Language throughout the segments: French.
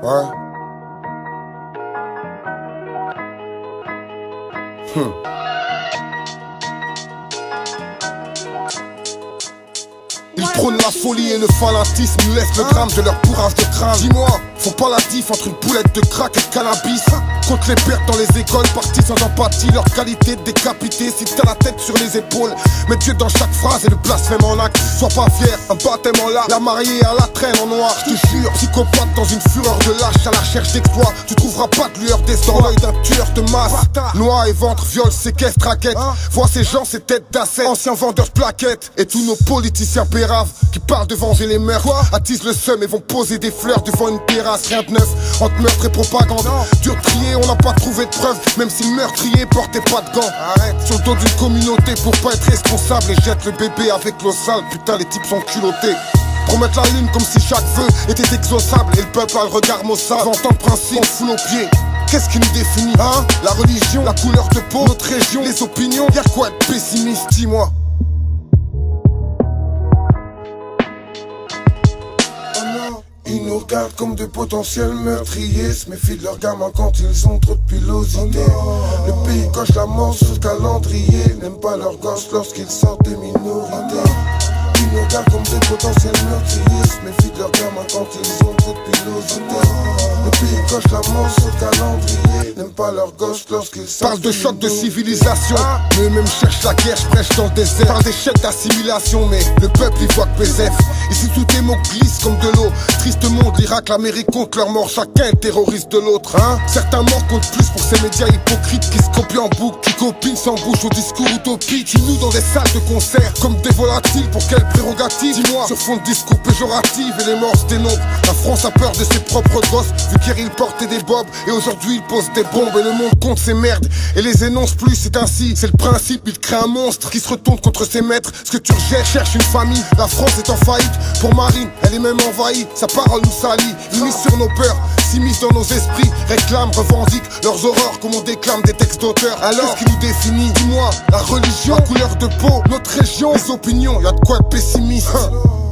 Ouais. Ils prônent la folie et le fanatisme, nous laissent le drame de leur bourrage de crâne. Dis-moi, faut pas la diff entre une boulette de crack et de cannabis. Contre les pertes dans les écoles, partis sans empathie, leur qualité de décapité. Si t'as la tête sur les épaules, mets Dieu dans chaque phrase et le blasphème en acte. Sois pas fier, un baptême en larmes, la mariée à la traîne en noir. Je te jure, psychopathe dans une fureur de lâche à la recherche d'exploits. Tu trouveras pas de lueur d'espoir, l'œil d'un tueur de masse. Noix et ventre, viol, séquestre, raquette. Vois ces gens, ces têtes d'assets, anciens vendeurs de plaquettes. Et tous nos politiciens péraves qui parlent de venger les meurtres, attisent le seum et vont poser des fleurs devant une terrasse. Rien de neuf, entre meurtre et propagande. Dur de trier, on n'a pas trouvé de preuves, même si le meurtrier portait pas de gants. Arrête, sur le dos d'une communauté pour pas être responsable et jette le bébé avec l'eau sale. Putain, les types sont culottés. Promettre la lune comme si chaque vœu était exauçable. Et le peuple a le regard maussade. Entend le principe, on fout nos pieds. Qu'est-ce qui nous définit, hein? La religion, la couleur de peau, notre région, les opinions. Y'a quoi être pessimiste, dis-moi? Ils nous regardent comme de potentiels meurtriers, se méfient de leurs gamins quand ils ont trop de pilosité. Le pays coche la mort sur le calendrier, n'aime pas leurs gosses lorsqu'ils sortent des minorités. Ils nous regardent comme des potentiels meurtriers, se méfient de leurs gamins quand ils ont trop de pilosité. Le pays coche la mort sur le calendrier, n'aime pas leurs gosses lorsqu'ils sortent. Parle de choc de civilisation, mais eux-mêmes cherchent la guerre, je prêche dans le désert. Parle d'échec d'assimilation, mais le peuple il voit que PSF. Ici tous tes mots glissent comme de l'eau. Triste monde, l'Irak, l'Amérique compte leur mort, chacun est terroriste de l'autre, hein. Certains morts comptent plus pour ces médias hypocrites qui se copient en boucle, qui copinent sans bouche au discours utopique. Ils nous dans des salles de concert comme des volatiles, pour quelle prérogative? Dis-moi, sur fond de discours péjoratifs et les morts se dénombrent. La France a peur de ses propres gosses, vu qu'Erill portait des bobs et aujourd'hui il pose des bombes et le monde compte ses merdes et les énonce plus, c'est ainsi, c'est le principe, il crée un monstre qui se retourne contre ses maîtres. Ce que tu rejettes, cherche une famille, la France est en faillite, pour Marine, elle est même envahie, sa parole nous salit, ils misent sur nos peurs, s'immiscent dans nos esprits, réclament, revendiquent leurs horreurs comme on déclame des textes d'auteurs. Alors, qu'est-ce qui nous définit? Dis-moi, la religion, la couleur de peau, notre région, les opinions, y'a de quoi être pessimiste.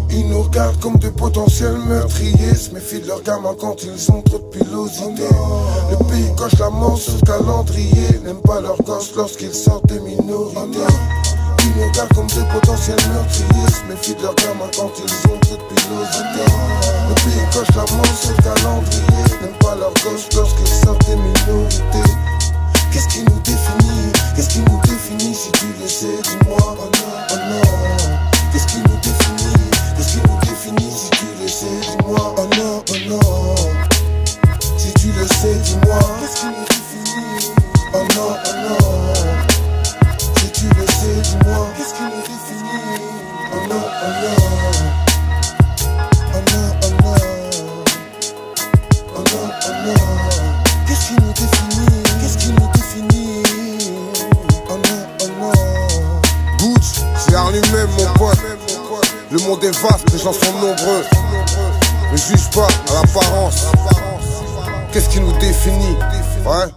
Ils nous regardent comme de potentiels meurtriers, se méfient de leurs gamins quand ils ont trop de pilosité. Le pays coche la mort sur le calendrier, n'aime pas leurs gosses lorsqu'ils sortent des minorités. Ils nous regardent comme des potentiels meurtriers, se méfient de leurs gamins quand ils ont trop de pilosité. Le pays coche la mort sur le calendrier, n'aime pas leurs gosses lorsqu'ils sortent des minorités. Qu'est-ce qui nous définit? Qu'est-ce qui nous définit si tu le sais? Dis-moi, oh non, oh non. Qu'est-ce qui nous définit? Qu'est-ce qui nous définit si tu le sais? Dis-moi, oh non, oh non. Si tu le sais, dis-moi, qu'est-ce qui nous définit? Oh non, oh non. Si tu le sais, dis-moi, qu'est-ce qui nous définit? Oh non, oh non. Oh non, oh non. Oh non, oh non. Qu'est-ce qui nous définit? Qu'est-ce qui nous définit? Oh non, oh non. Butch, c'est à lui-même mon pote. Le monde est vaste, les gens sont nombreux. Ne juge pas à l'apparence. Qu'est-ce qui nous définit? Ouais.